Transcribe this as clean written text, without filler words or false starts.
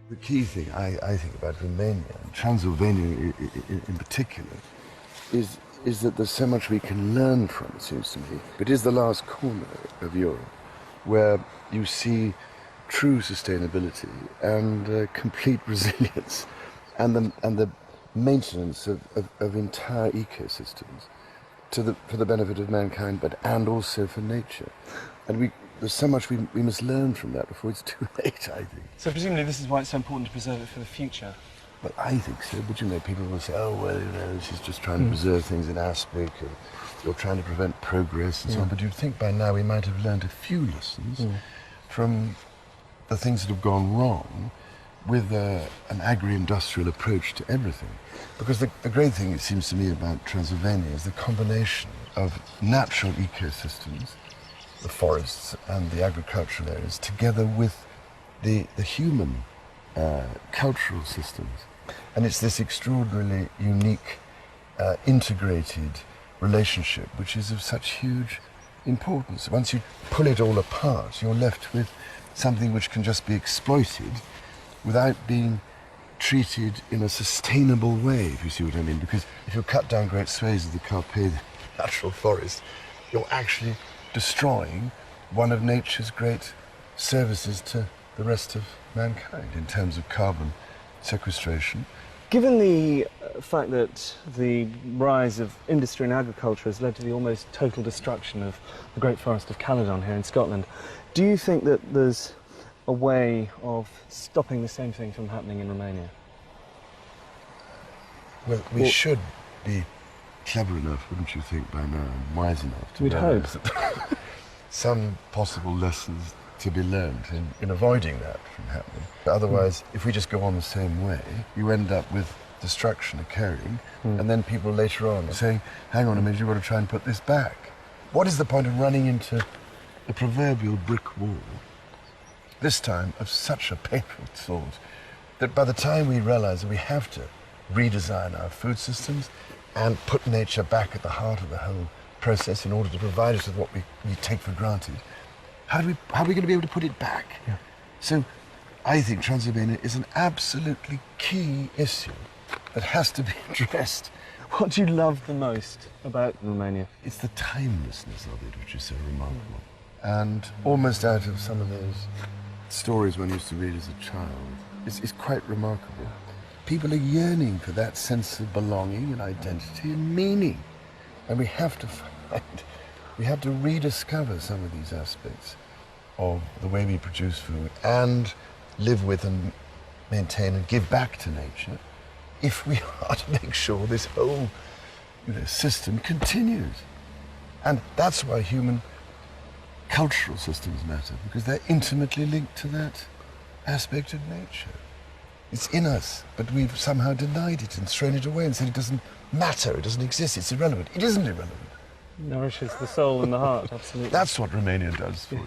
The key thing I think about Romania, and Transylvania in particular, is that there's so much we can learn from, it seems to me. It is the last corner of Europe where you see true sustainability and complete resilience and the maintenance of entire ecosystems for the benefit of mankind, and also for nature. And there's so much we must learn from that before it's too late, I think. So presumably this is why it's so important to preserve it for the future. Well, I think so, but people will say, oh, well, she's just trying to preserve things in aspic, and you're trying to prevent progress and so on. But you'd think by now we might have learned a few lessons from the things that have gone wrong with an agri-industrial approach to everything. Because the great thing, it seems to me, about Transylvania is the combination of natural ecosystems, the forests and the agricultural areas, together with the human cultural systems. And it's this extraordinarily unique, integrated relationship which is of such huge importance. Once you pull it all apart, you're left with something which can just be exploited without being treated in a sustainable way, if you see what I mean. Because if you cut down great swathes of the Carpath natural forest, you're actually destroying one of nature's great services to the rest of mankind in terms of carbon sequestration. Given the fact that the rise of industry and agriculture has led to the almost total destruction of the Great Forest of Caledon here in Scotland, do you think that there's a way of stopping the same thing from happening in Romania? Well, we should be clever enough, wouldn't you think, by now, and wise enough to realize that some possible lessons to be learned in avoiding that from happening. Otherwise, if we just go on the same way, you end up with destruction occurring, and then people later on saying, hang on a minute, you've got to try and put this back. What is the point of running into the proverbial brick wall, this time of such a painful sort, that by the time we realize that we have to redesign our food systems and put nature back at the heart of the whole process in order to provide us with what we take for granted, how are we going to be able to put it back? Yeah. So I think Transylvania is an absolutely key issue that has to be addressed. What do you love the most about Romania? It's the timelessness of it, which is so remarkable. And almost out of some of those stories one used to read as a child, it's quite remarkable. People are yearning for that sense of belonging and identity and meaning. And we have to rediscover some of these aspects of the way we produce food and live with and maintain and give back to nature if we are to make sure this whole system continues. And that's why human cultural systems matter, because they're intimately linked to that aspect of nature. It's in us, but we've somehow denied it and thrown it away and said it doesn't matter, it doesn't exist, it's irrelevant. It isn't irrelevant. Nourishes the soul and the heart, absolutely. That's what Romania does for you.